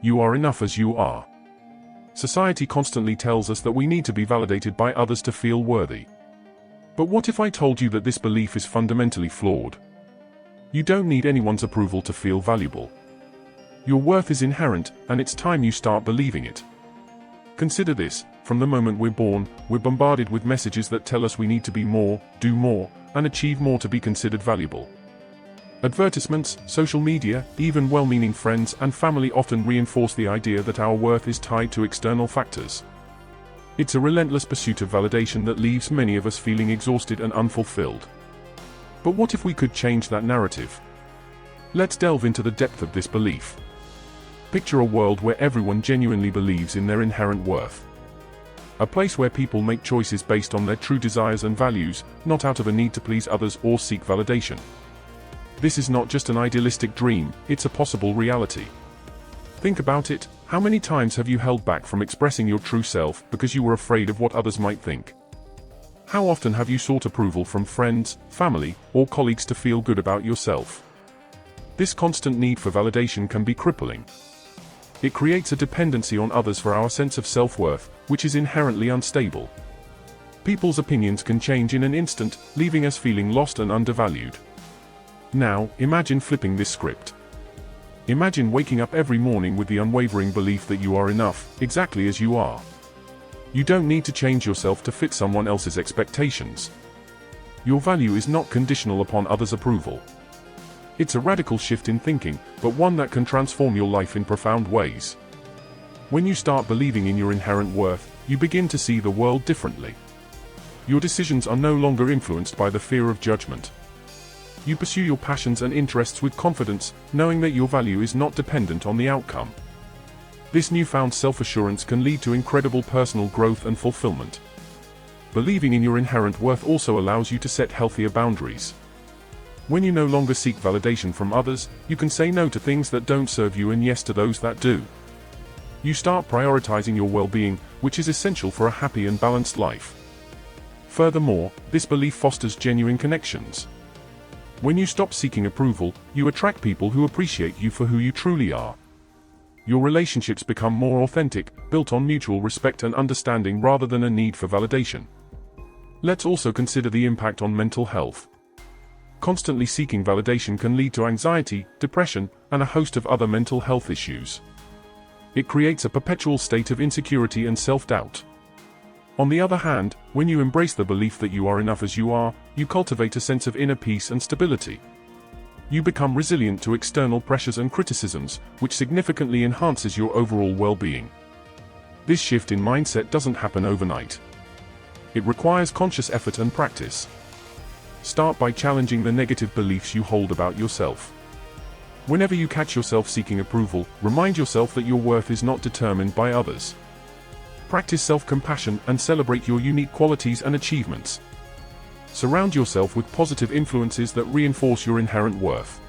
You are enough as you are. Society constantly tells us that we need to be validated by others to feel worthy. But what if I told you that this belief is fundamentally flawed? You don't need anyone's approval to feel valuable. Your worth is inherent, and it's time you start believing it. Consider this: from the moment we're born, we're bombarded with messages that tell us we need to be more, do more, and achieve more to be considered valuable. Advertisements, social media, even well-meaning friends and family often reinforce the idea that our worth is tied to external factors. It's a relentless pursuit of validation that leaves many of us feeling exhausted and unfulfilled. But what if we could change that narrative? Let's delve into the depth of this belief. Picture a world where everyone genuinely believes in their inherent worth. A place where people make choices based on their true desires and values, not out of a need to please others or seek validation. This is not just an idealistic dream, it's a possible reality. Think about it: how many times have you held back from expressing your true self because you were afraid of what others might think? How often have you sought approval from friends, family, or colleagues to feel good about yourself? This constant need for validation can be crippling. It creates a dependency on others for our sense of self-worth, which is inherently unstable. People's opinions can change in an instant, leaving us feeling lost and undervalued. Now, imagine flipping this script. Imagine waking up every morning with the unwavering belief that you are enough, exactly as you are. You don't need to change yourself to fit someone else's expectations. Your value is not conditional upon others' approval. It's a radical shift in thinking, but one that can transform your life in profound ways. When you start believing in your inherent worth, you begin to see the world differently. Your decisions are no longer influenced by the fear of judgment. You pursue your passions and interests with confidence, knowing that your value is not dependent on the outcome. This newfound self-assurance can lead to incredible personal growth and fulfillment. Believing in your inherent worth also allows you to set healthier boundaries. When you no longer seek validation from others, you can say no to things that don't serve you and yes to those that do. You start prioritizing your well-being, which is essential for a happy and balanced life. Furthermore, this belief fosters genuine connections. When you stop seeking approval, you attract people who appreciate you for who you truly are. Your relationships become more authentic, built on mutual respect and understanding rather than a need for validation. Let's also consider the impact on mental health. Constantly seeking validation can lead to anxiety, depression, and a host of other mental health issues. It creates a perpetual state of insecurity and self-doubt. On the other hand, when you embrace the belief that you are enough as you are, you cultivate a sense of inner peace and stability. You become resilient to external pressures and criticisms, which significantly enhances your overall well-being. This shift in mindset doesn't happen overnight. It requires conscious effort and practice. Start by challenging the negative beliefs you hold about yourself. Whenever you catch yourself seeking approval, remind yourself that your worth is not determined by others. Practice self-compassion and celebrate your unique qualities and achievements. Surround yourself with positive influences that reinforce your inherent worth.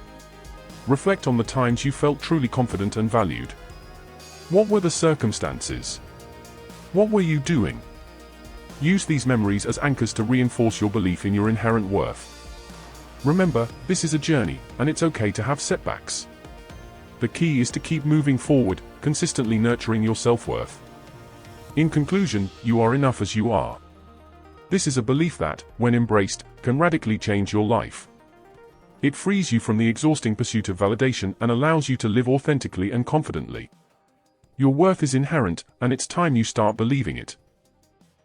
Reflect on the times you felt truly confident and valued. What were the circumstances? What were you doing? Use these memories as anchors to reinforce your belief in your inherent worth. Remember, this is a journey, and it's okay to have setbacks. The key is to keep moving forward, consistently nurturing your self-worth. In conclusion, you are enough as you are. This is a belief that, when embraced, can radically change your life. It frees you from the exhausting pursuit of validation and allows you to live authentically and confidently. Your worth is inherent, and it's time you start believing it.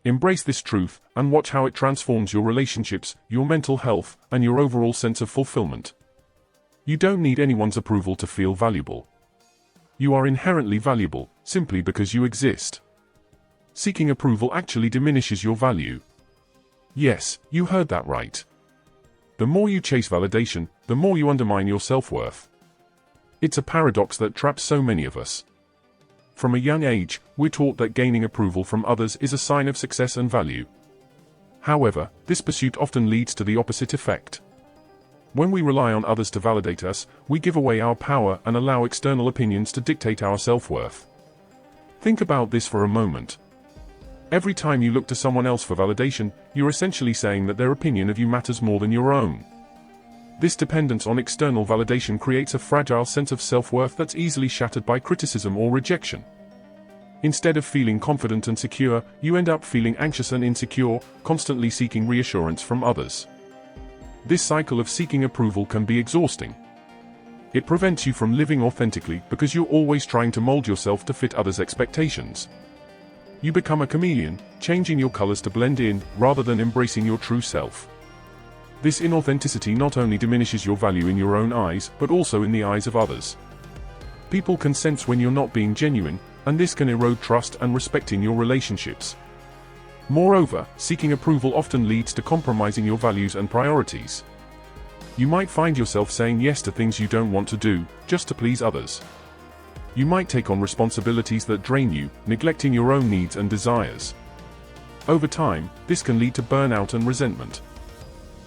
Embrace this truth, and watch how it transforms your relationships, your mental health, and your overall sense of fulfillment. You don't need anyone's approval to feel valuable. You are inherently valuable, simply because you exist. Seeking approval actually diminishes your value. Yes, you heard that right. The more you chase validation, the more you undermine your self-worth. It's a paradox that traps so many of us. From a young age, we're taught that gaining approval from others is a sign of success and value. However, this pursuit often leads to the opposite effect. When we rely on others to validate us, we give away our power and allow external opinions to dictate our self-worth. Think about this for a moment. Every time you look to someone else for validation, you're essentially saying that their opinion of you matters more than your own. This dependence on external validation creates a fragile sense of self-worth that's easily shattered by criticism or rejection. Instead of feeling confident and secure, you end up feeling anxious and insecure, constantly seeking reassurance from others. This cycle of seeking approval can be exhausting. It prevents you from living authentically because you're always trying to mold yourself to fit others' expectations. You become a chameleon, changing your colors to blend in, rather than embracing your true self. This inauthenticity not only diminishes your value in your own eyes, but also in the eyes of others. People can sense when you're not being genuine, and this can erode trust and respect in your relationships. Moreover, seeking approval often leads to compromising your values and priorities. You might find yourself saying yes to things you don't want to do, just to please others. You might take on responsibilities that drain you, neglecting your own needs and desires. Over time, this can lead to burnout and resentment.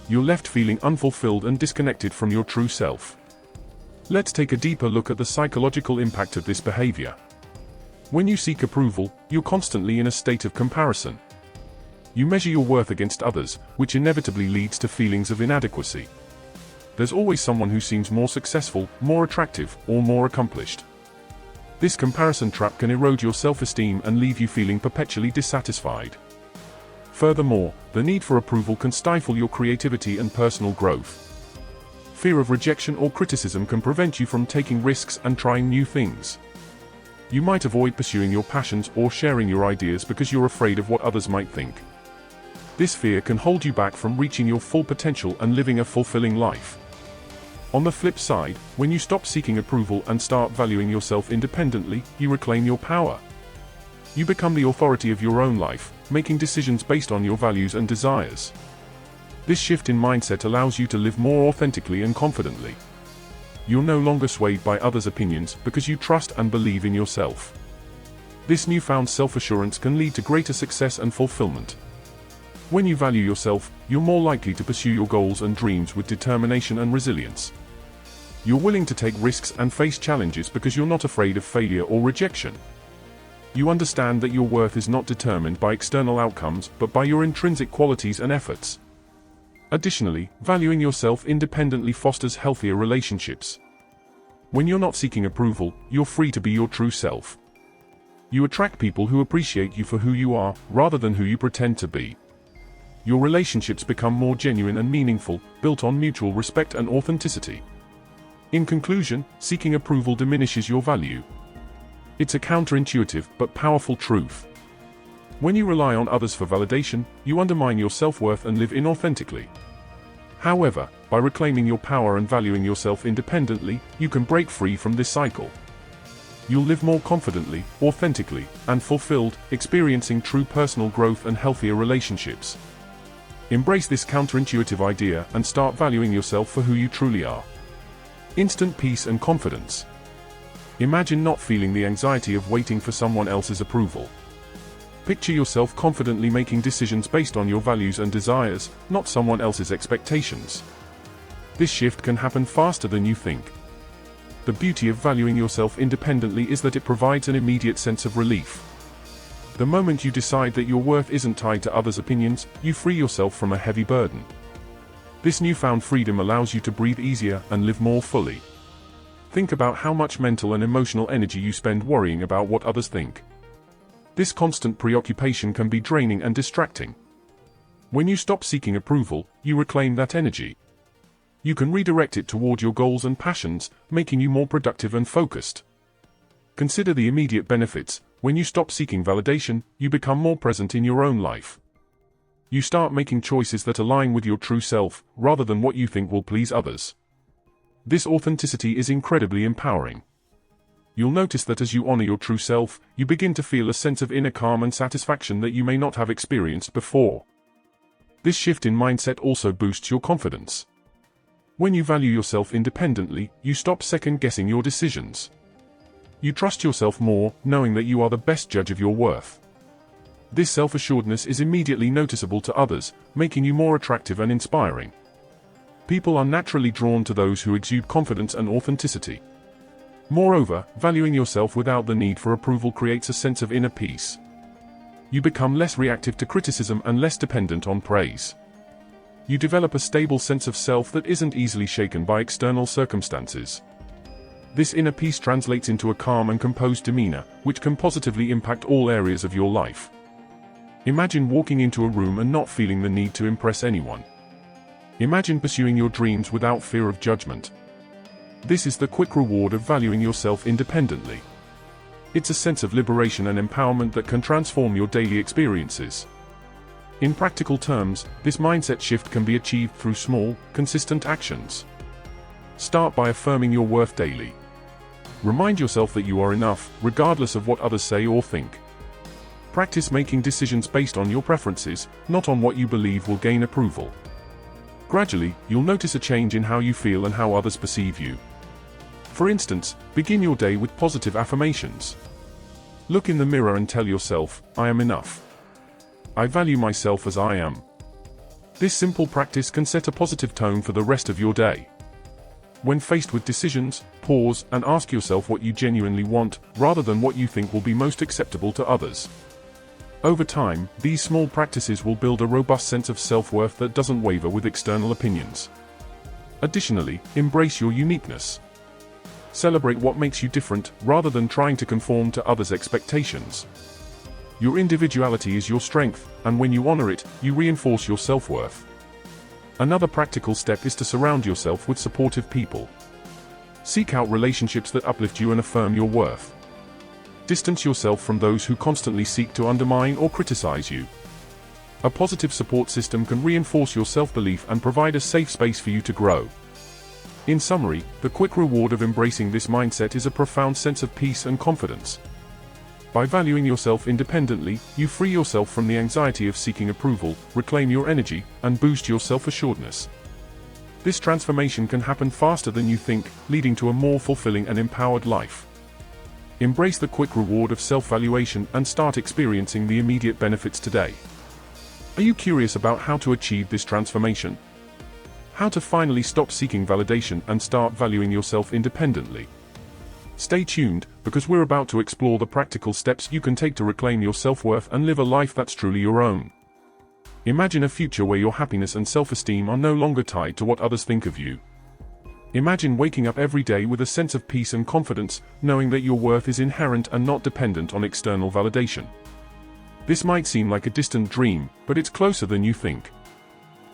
You're left feeling unfulfilled and disconnected from your true self. Let's take a deeper look at the psychological impact of this behavior. When you seek approval, you're constantly in a state of comparison. You measure your worth against others, which inevitably leads to feelings of inadequacy. There's always someone who seems more successful, more attractive, or more accomplished. This comparison trap can erode your self-esteem and leave you feeling perpetually dissatisfied. Furthermore, the need for approval can stifle your creativity and personal growth. Fear of rejection or criticism can prevent you from taking risks and trying new things. You might avoid pursuing your passions or sharing your ideas because you're afraid of what others might think. This fear can hold you back from reaching your full potential and living a fulfilling life. On the flip side, when you stop seeking approval and start valuing yourself independently, you reclaim your power. You become the authority of your own life, making decisions based on your values and desires. This shift in mindset allows you to live more authentically and confidently. You're no longer swayed by others' opinions because you trust and believe in yourself. This newfound self-assurance can lead to greater success and fulfillment. When you value yourself, you're more likely to pursue your goals and dreams with determination and resilience. You're willing to take risks and face challenges because you're not afraid of failure or rejection. You understand that your worth is not determined by external outcomes but by your intrinsic qualities and efforts. Additionally, valuing yourself independently fosters healthier relationships. When you're not seeking approval, you're free to be your true self. You attract people who appreciate you for who you are, rather than who you pretend to be. Your relationships become more genuine and meaningful, built on mutual respect and authenticity. In conclusion, seeking approval diminishes your value. It's a counterintuitive but powerful truth. When you rely on others for validation, you undermine your self-worth and live inauthentically. However, by reclaiming your power and valuing yourself independently, you can break free from this cycle. You'll live more confidently, authentically, and fulfilled, experiencing true personal growth and healthier relationships. Embrace this counterintuitive idea and start valuing yourself for who you truly are. Instant peace and confidence. Imagine not feeling the anxiety of waiting for someone else's approval. Picture yourself confidently making decisions based on your values and desires, not someone else's expectations. This shift can happen faster than you think. The beauty of valuing yourself independently is that it provides an immediate sense of relief. The moment you decide that your worth isn't tied to others' opinions, you free yourself from a heavy burden. This newfound freedom allows you to breathe easier and live more fully. Think about how much mental and emotional energy you spend worrying about what others think. This constant preoccupation can be draining and distracting. When you stop seeking approval, you reclaim that energy. You can redirect it toward your goals and passions, making you more productive and focused. Consider the immediate benefits. When you stop seeking validation, you become more present in your own life. You start making choices that align with your true self, rather than what you think will please others. This authenticity is incredibly empowering. You'll notice that as you honor your true self, you begin to feel a sense of inner calm and satisfaction that you may not have experienced before. This shift in mindset also boosts your confidence. When you value yourself independently, you stop second-guessing your decisions. You trust yourself more, knowing that you are the best judge of your worth. This self-assuredness is immediately noticeable to others, making you more attractive and inspiring. People are naturally drawn to those who exude confidence and authenticity. Moreover, valuing yourself without the need for approval creates a sense of inner peace. You become less reactive to criticism and less dependent on praise. you develop a stable sense of self that isn't easily shaken by external circumstances. This inner peace translates into a calm and composed demeanor, which can positively impact all areas of your life. Imagine walking into a room and not feeling the need to impress anyone. Imagine pursuing your dreams without fear of judgment. This is the quick reward of valuing yourself independently. It's a sense of liberation and empowerment that can transform your daily experiences. In practical terms, this mindset shift can be achieved through small, consistent actions. Start by affirming your worth daily. Remind yourself that you are enough, regardless of what others say or think. Practice making decisions based on your preferences, not on what you believe will gain approval. Gradually, you'll notice a change in how you feel and how others perceive you. For instance, begin your day with positive affirmations. Look in the mirror and tell yourself, "I am enough. I value myself as I am." This simple practice can set a positive tone for the rest of your day. When faced with decisions, pause and ask yourself what you genuinely want, rather than what you think will be most acceptable to others. Over time, these small practices will build a robust sense of self-worth that doesn't waver with external opinions. Additionally, embrace your uniqueness. Celebrate what makes you different, rather than trying to conform to others' expectations. Your individuality is your strength, and when you honor it, you reinforce your self-worth. Another practical step is to surround yourself with supportive people. Seek out relationships that uplift you and affirm your worth. Distance yourself from those who constantly seek to undermine or criticize you. A positive support system can reinforce your self-belief and provide a safe space for you to grow. In summary, the quick reward of embracing this mindset is a profound sense of peace and confidence. By valuing yourself independently, you free yourself from the anxiety of seeking approval, reclaim your energy, and boost your self-assuredness. This transformation can happen faster than you think, leading to a more fulfilling and empowered life. Embrace the quick reward of self-valuation and start experiencing the immediate benefits today. Are you curious about how to achieve this transformation? How to finally stop seeking validation and start valuing yourself independently? Stay tuned, because we're about to explore the practical steps you can take to reclaim your self-worth and live a life that's truly your own. Imagine a future where your happiness and self-esteem are no longer tied to what others think of you. Imagine waking up every day with a sense of peace and confidence, knowing that your worth is inherent and not dependent on external validation. This might seem like a distant dream, but it's closer than you think.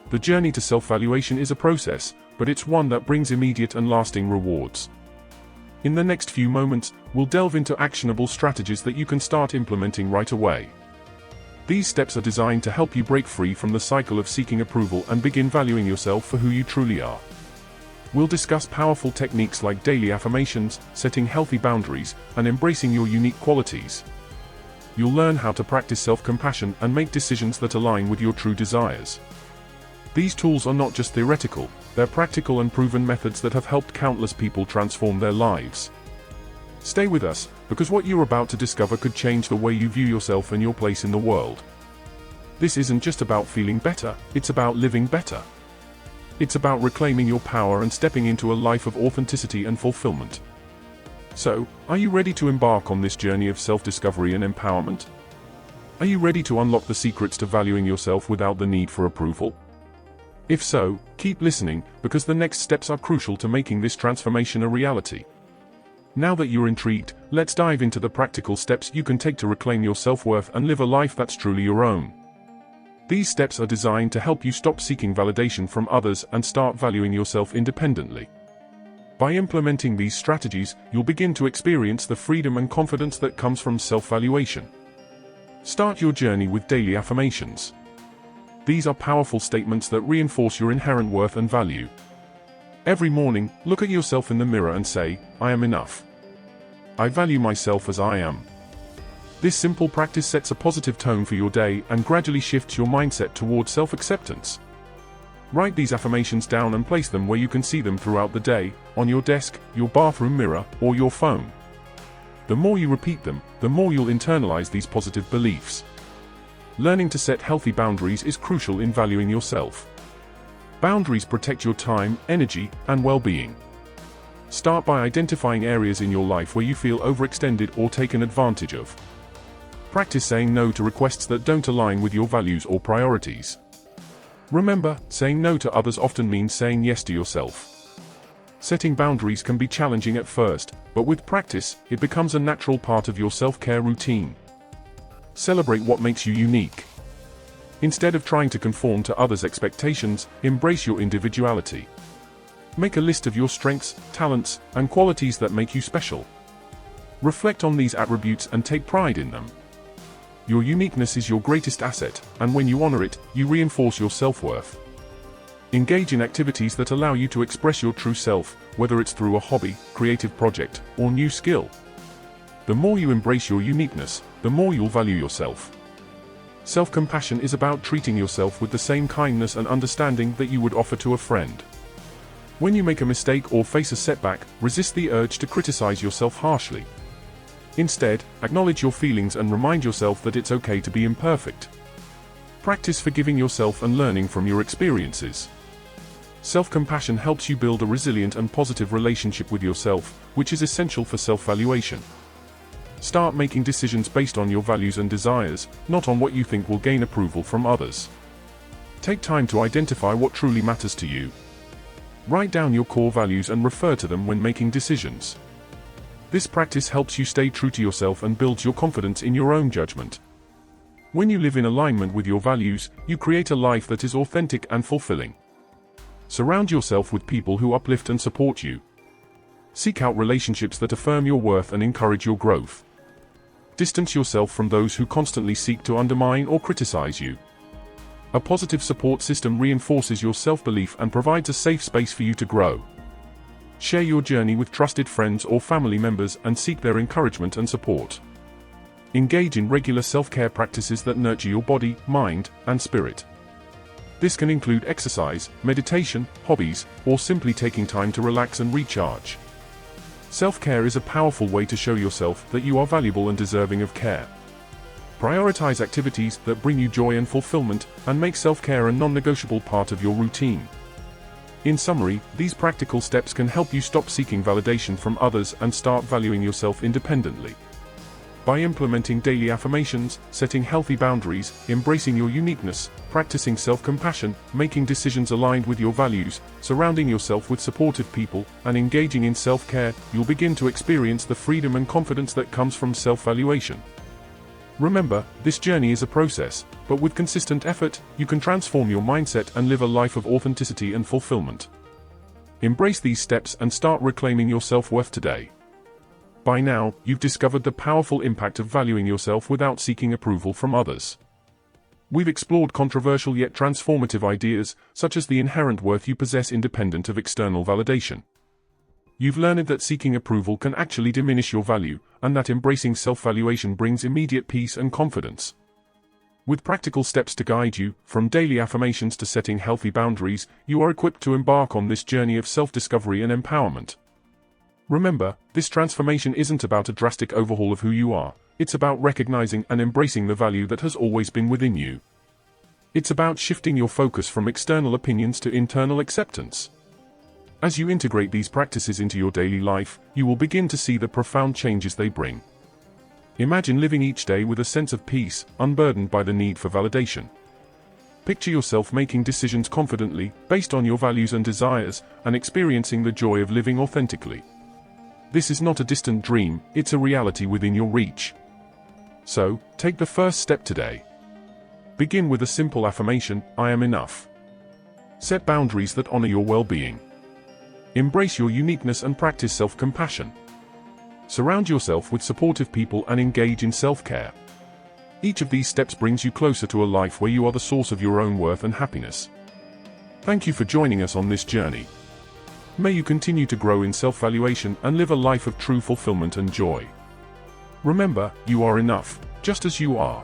The journey to self-valuation is a process, but it's one that brings immediate and lasting rewards. In the next few moments, we'll delve into actionable strategies that you can start implementing right away. These steps are designed to help you break free from the cycle of seeking approval and begin valuing yourself for who you truly are. We'll discuss powerful techniques like daily affirmations, setting healthy boundaries, and embracing your unique qualities. You'll learn how to practice self-compassion and make decisions that align with your true desires. These tools are not just theoretical, they're practical and proven methods that have helped countless people transform their lives. Stay with us, because what you're about to discover could change the way you view yourself and your place in the world. This isn't just about feeling better, it's about living better. It's about reclaiming your power and stepping into a life of authenticity and fulfillment. So, are you ready to embark on this journey of self-discovery and empowerment? Are you ready to unlock the secrets to valuing yourself without the need for approval? If so, keep listening, because the next steps are crucial to making this transformation a reality. Now that you're intrigued, let's dive into the practical steps you can take to reclaim your self-worth and live a life that's truly your own. These steps are designed to help you stop seeking validation from others and start valuing yourself independently. By implementing these strategies, you'll begin to experience the freedom and confidence that comes from self-valuation. Start your journey with daily affirmations. These are powerful statements that reinforce your inherent worth and value. Every morning, look at yourself in the mirror and say, "I am enough. I value myself as I am." This simple practice sets a positive tone for your day and gradually shifts your mindset towards self-acceptance. Write these affirmations down and place them where you can see them throughout the day, on your desk, your bathroom mirror, or your phone. The more you repeat them, the more you'll internalize these positive beliefs. Learning to set healthy boundaries is crucial in valuing yourself. Boundaries protect your time, energy, and well-being. Start by identifying areas in your life where you feel overextended or taken advantage of. Practice saying no to requests that don't align with your values or priorities. Remember, saying no to others often means saying yes to yourself. Setting boundaries can be challenging at first, but with practice, it becomes a natural part of your self-care routine. Celebrate what makes you unique. Instead of trying to conform to others' expectations, embrace your individuality. Make a list of your strengths, talents, and qualities that make you special. Reflect on these attributes and take pride in them. Your uniqueness is your greatest asset, and when you honor it, you reinforce your self-worth. Engage in activities that allow you to express your true self, whether it's through a hobby, creative project, or new skill. The more you embrace your uniqueness, the more you'll value yourself. Self-compassion is about treating yourself with the same kindness and understanding that you would offer to a friend. When you make a mistake or face a setback, resist the urge to criticize yourself harshly. Instead, acknowledge your feelings and remind yourself that it's okay to be imperfect. Practice forgiving yourself and learning from your experiences. Self-compassion helps you build a resilient and positive relationship with yourself, which is essential for self-valuation. Start making decisions based on your values and desires, not on what you think will gain approval from others. Take time to identify what truly matters to you. Write down your core values and refer to them when making decisions. This practice helps you stay true to yourself and builds your confidence in your own judgment. When you live in alignment with your values, you create a life that is authentic and fulfilling. Surround yourself with people who uplift and support you. Seek out relationships that affirm your worth and encourage your growth. Distance yourself from those who constantly seek to undermine or criticize you. A positive support system reinforces your self-belief and provides a safe space for you to grow. Share your journey with trusted friends or family members and seek their encouragement and support. Engage in regular self-care practices that nurture your body, mind, and spirit. This can include exercise, meditation, hobbies, or simply taking time to relax and recharge. Self-care is a powerful way to show yourself that you are valuable and deserving of care. Prioritize activities that bring you joy and fulfillment, and make self-care a non-negotiable part of your routine. In summary, these practical steps can help you stop seeking validation from others and start valuing yourself independently. By implementing daily affirmations, setting healthy boundaries, embracing your uniqueness, practicing self-compassion, making decisions aligned with your values, surrounding yourself with supportive people, and engaging in self-care, you'll begin to experience the freedom and confidence that comes from self-valuation. Remember, this journey is a process, but with consistent effort, you can transform your mindset and live a life of authenticity and fulfillment. Embrace these steps and start reclaiming your self-worth today. By now, you've discovered the powerful impact of valuing yourself without seeking approval from others. We've explored controversial yet transformative ideas, such as the inherent worth you possess independent of external validation. You've learned that seeking approval can actually diminish your value, and that embracing self-valuation brings immediate peace and confidence. With practical steps to guide you, from daily affirmations to setting healthy boundaries, you are equipped to embark on this journey of self-discovery and empowerment. Remember, this transformation isn't about a drastic overhaul of who you are, it's about recognizing and embracing the value that has always been within you. It's about shifting your focus from external opinions to internal acceptance. As you integrate these practices into your daily life, you will begin to see the profound changes they bring. Imagine living each day with a sense of peace, unburdened by the need for validation. Picture yourself making decisions confidently, based on your values and desires, and experiencing the joy of living authentically. This is not a distant dream, it's a reality within your reach. So, take the first step today. Begin with a simple affirmation, I am enough. Set boundaries that honor your well-being. Embrace your uniqueness and practice self-compassion. Surround yourself with supportive people and engage in self-care. Each of these steps brings you closer to a life where you are the source of your own worth and happiness. Thank you for joining us on this journey. May you continue to grow in self-valuation and live a life of true fulfillment and joy. Remember, you are enough, just as you are.